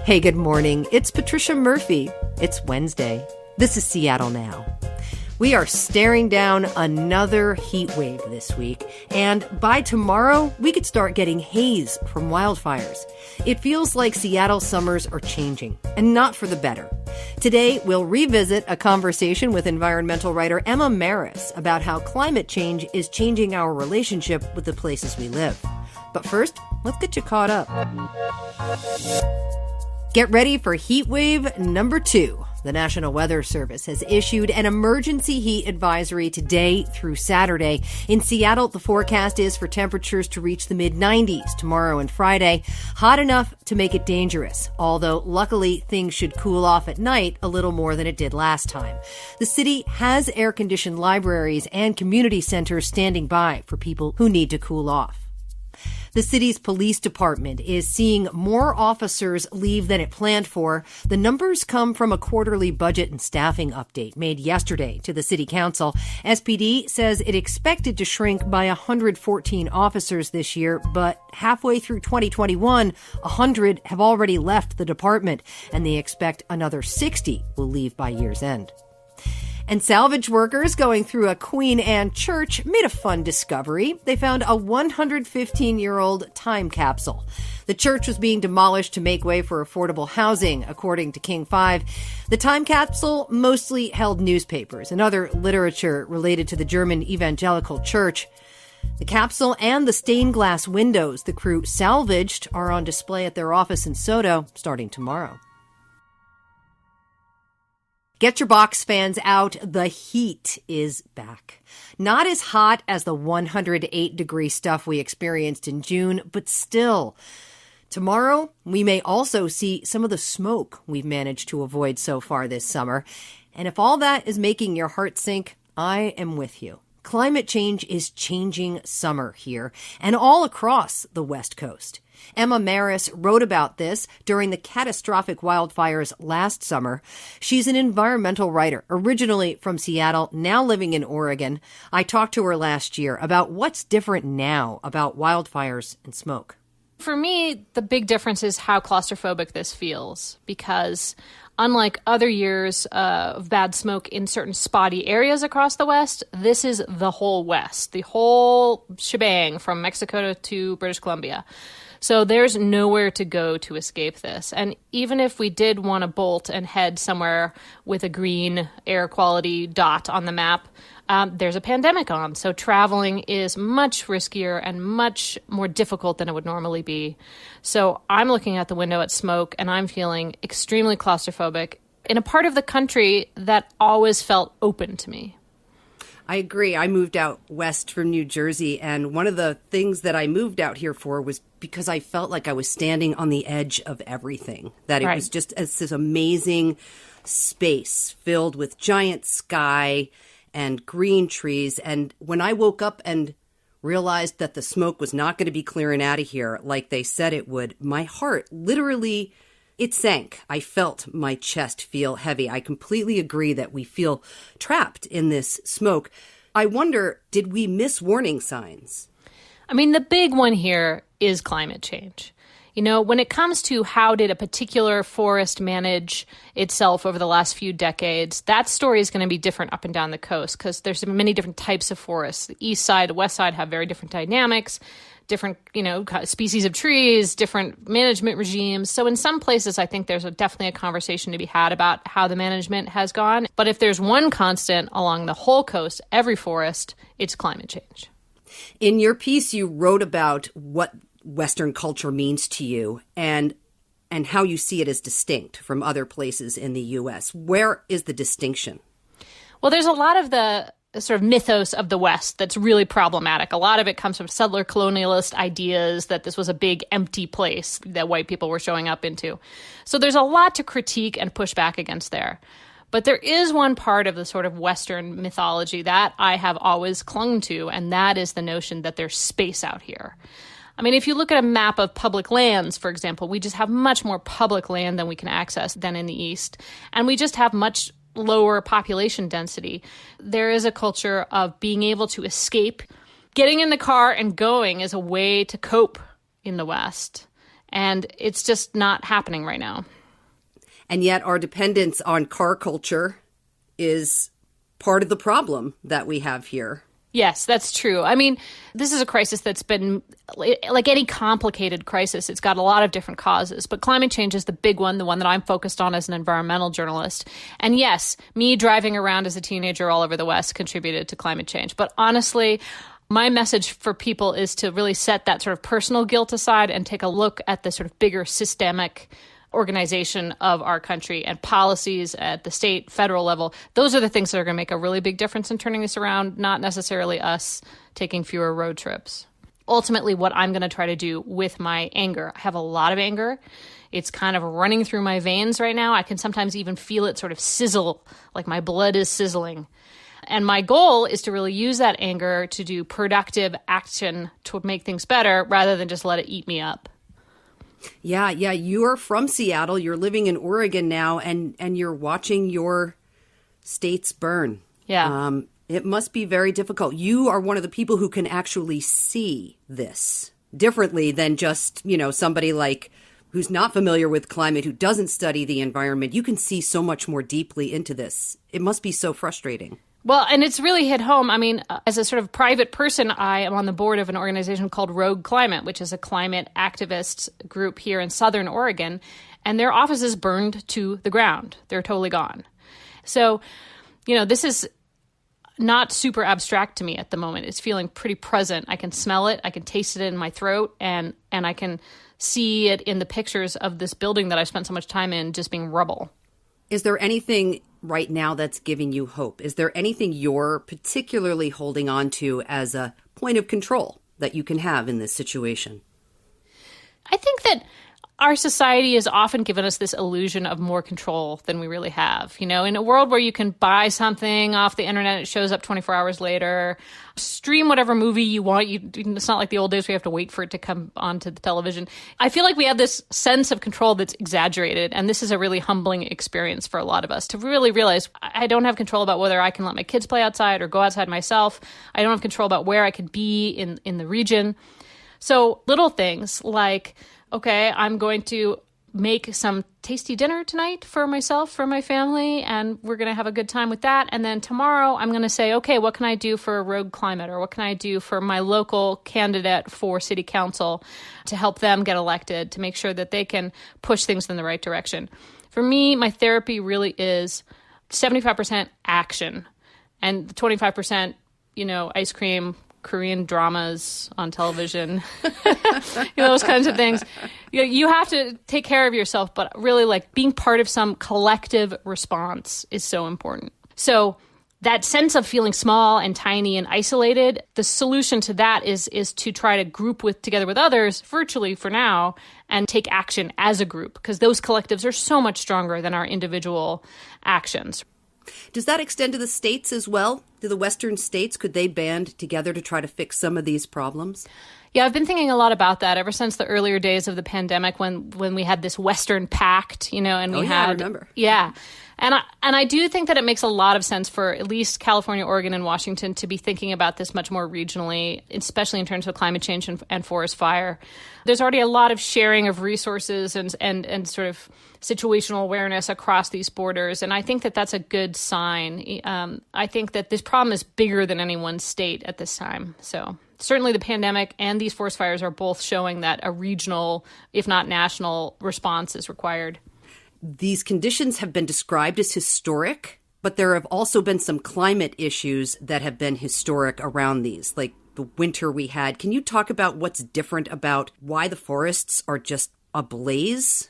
Hey, good morning. It's Patricia Murphy. It's Wednesday. This is Seattle Now. We are staring down another heat wave this week, and by tomorrow, we could start getting haze from wildfires. It feels like Seattle summers are changing, and not for the better. Today, we'll revisit a conversation with environmental writer Emma Maris about how climate change is changing our relationship with the places we live. But first, let's get you caught up. Get ready for heat wave number 2. The National Weather Service has issued an emergency heat advisory today through Saturday. In Seattle, the forecast is for temperatures to reach the mid-90s tomorrow and Friday, hot enough to make it dangerous, although luckily things should cool off at night a little more than it did last time. The city has air-conditioned libraries and community centers standing by for people who need to cool off. The city's police department is seeing more officers leave than it planned for. The numbers come from a quarterly budget and staffing update made yesterday to the city council. SPD says it expected to shrink by 114 officers this year, but halfway through 2021, 100 have already left the department, and they expect another 60 will leave by year's end. And salvage workers going through a Queen Anne church made a fun discovery. They found a 115-year-old time capsule. The church was being demolished to make way for affordable housing, according to King 5. The time capsule mostly held newspapers and other literature related to the German evangelical church. The capsule and the stained glass windows the crew salvaged are on display at their office in Soto starting tomorrow. Get your box fans out. The heat is back. Not as hot as the 108-degree stuff we experienced in June, but still. Tomorrow, we may also see some of the smoke we've managed to avoid so far this summer. And if all that is making your heart sink, I am with you. Climate change is changing summer here and all across the West Coast. Emma Maris wrote about this during the catastrophic wildfires last summer. She's an environmental writer, originally from Seattle, now living in Oregon. I talked to her last year about what's different now about wildfires and smoke. For me, the big difference is how claustrophobic this feels, because unlike other years of bad smoke in certain spotty areas across the West, this is the whole West, the whole shebang from Mexico to British Columbia. So there's nowhere to go to escape this. And even if we did want to bolt and head somewhere with a green air quality dot on the map, there's a pandemic on. So traveling is much riskier and much more difficult than it would normally be. So I'm looking at the window at smoke and I'm feeling extremely claustrophobic in a part of the country that always felt open to me. I agree. I moved out west from New Jersey, and one of the things that I moved out here for was because I felt like I was standing on the edge of everything, that it was just this amazing space filled with giant sky and green trees. And when I woke up and realized that the smoke was not going to be clearing out of here like they said it would, my heart literally, it sank. I felt my chest feel heavy. I completely agree that we feel trapped in this smoke. I wonder, did we miss warning signs? I mean, the big one here is climate change. You know, when it comes to how did a particular forest manage itself over the last few decades, that story is going to be different up and down the coast because there's many different types of forests. The east side, the west side have very different dynamics, different, species of trees, different management regimes. So in some places, I think there's definitely a conversation to be had about how the management has gone. But if there's one constant along the whole coast, every forest, it's climate change. In your piece, you wrote about what Western culture means to you and how you see it as distinct from other places in the U.S. Where is the distinction? Well, there's a lot of the sort of mythos of the West that's really problematic. A lot of it comes from settler colonialist ideas that this was a big empty place that white people were showing up into. So there's a lot to critique and push back against there. But there is one part of the sort of Western mythology that I have always clung to, and that is the notion that there's space out here. I mean, if you look at a map of public lands, for example, we just have much more public land than we can access than in the East. And we just have much lower population density. There is a culture of being able to escape. Getting in the car and going is a way to cope in the West. And it's just not happening right now. And yet our dependence on car culture is part of the problem that we have here. Yes, that's true. I mean, this is a crisis that's been, like any complicated crisis, it's got a lot of different causes. But climate change is the big one, the one that I'm focused on as an environmental journalist. And yes, me driving around as a teenager all over the West contributed to climate change. But honestly, my message for people is to really set that sort of personal guilt aside and take a look at the sort of bigger systemic organization of our country and policies at the state, federal level. Those are the things that are going to make a really big difference in turning this around, not necessarily us taking fewer road trips. Ultimately, what I'm going to try to do with my anger, I have a lot of anger. It's kind of running through my veins right now. I can sometimes even feel it sort of sizzle, like my blood is sizzling. And my goal is to really use that anger to do productive action to make things better rather than just let it eat me up. Yeah. You are from Seattle. You're living in Oregon now, and you're watching your states burn. Yeah. It must be very difficult. You are one of the people who can actually see this differently than just, somebody like who's not familiar with climate, who doesn't study the environment. You can see so much more deeply into this. It must be so frustrating. Well, and it's really hit home. I mean, as a sort of private person, I am on the board of an organization called Rogue Climate, which is a climate activist group here in Southern Oregon, and their offices burned to the ground. They're totally gone. So, this is not super abstract to me at the moment. It's feeling pretty present. I can smell it. I can taste it in my throat, and I can see it in the pictures of this building that I spent so much time in just being rubble. Is there anything right now that's giving you hope? Is there anything you're particularly holding on to as a point of control that you can have in this situation? I think that our society has often given us this illusion of more control than we really have. In a world where you can buy something off the internet, it shows up 24 hours later, stream whatever movie you want. It's not like the old days where you have to wait for it to come onto the television. I feel like we have this sense of control that's exaggerated, and this is a really humbling experience for a lot of us to really realize I don't have control about whether I can let my kids play outside or go outside myself. I don't have control about where I can be in the region. So little things like, okay, I'm going to make some tasty dinner tonight for myself, for my family, and we're going to have a good time with that. And then tomorrow I'm going to say, okay, what can I do for Rogue Climate, or what can I do for my local candidate for city council to help them get elected, to make sure that they can push things in the right direction. For me, my therapy really is 75% action and 25%, ice cream, Korean dramas on television, those kinds of things. You have to take care of yourself, but really being part of some collective response is so important. So that sense of feeling small and tiny and isolated, the solution to that is to try to group together with others virtually for now and take action as a group, because those collectives are so much stronger than our individual actions. Does that extend to the states as well? To the Western states? Could they band together to try to fix some of these problems? Yeah, I've been thinking a lot about that ever since the earlier days of the pandemic when we had this Western Pact, and we had... I remember. Yeah. And I do think that it makes a lot of sense for at least California, Oregon, and Washington to be thinking about this much more regionally, especially in terms of climate change and forest fire. There's already a lot of sharing of resources and sort of situational awareness across these borders, and I think that that's a good sign. I think that this problem is bigger than any one state at this time. So certainly the pandemic and these forest fires are both showing that a regional, if not national, response is required. These conditions have been described as historic, but there have also been some climate issues that have been historic around these, like the winter we had. Can you talk about what's different about why the forests are just ablaze?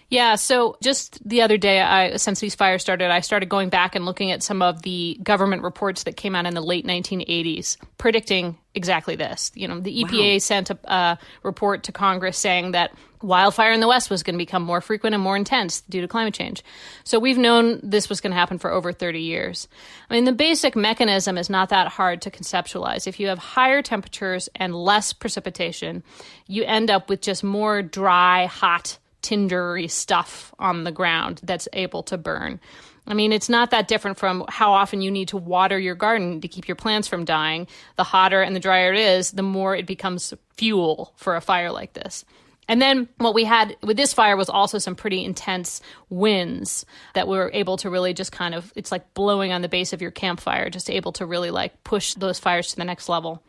Yeah, so just the other day, since these fires started, I started going back and looking at some of the government reports that came out in the late 1980s, predicting exactly this. The EPA sent a report to Congress saying that wildfire in the West was going to become more frequent and more intense due to climate change. So we've known this was going to happen for over 30 years. I mean, the basic mechanism is not that hard to conceptualize. If you have higher temperatures and less precipitation, you end up with just more dry, hot, tindery stuff on the ground that's able to burn. I mean, it's not that different from how often you need to water your garden to keep your plants from dying. The hotter and the drier it is, the more it becomes fuel for a fire like this. And then what we had with this fire was also some pretty intense winds that were able to really just kind of, it's like blowing on the base of your campfire, just able to really like push those fires to the next level.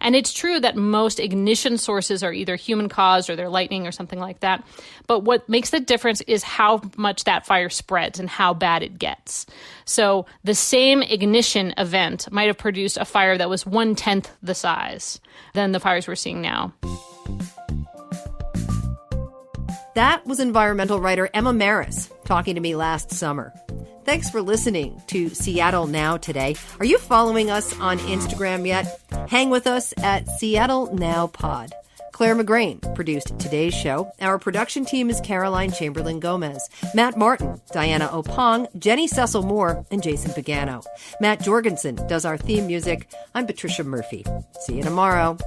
And it's true that most ignition sources are either human-caused or they're lightning or something like that. But what makes the difference is how much that fire spreads and how bad it gets. So the same ignition event might have produced a fire that was 1/10 the size than the fires we're seeing now. That was environmental writer Emma Maris talking to me last summer. Thanks for listening to Seattle Now today. Are you following us on Instagram yet? Hang with us at Seattle Now Pod. Clare McGrane produced today's show. Our production team is Caroline Chamberlain Gomez, Matt Martin, Diana Opong, Jenny Cecil Moore, and Jason Pagano. Matt Jorgensen does our theme music. I'm Patricia Murphy. See you tomorrow.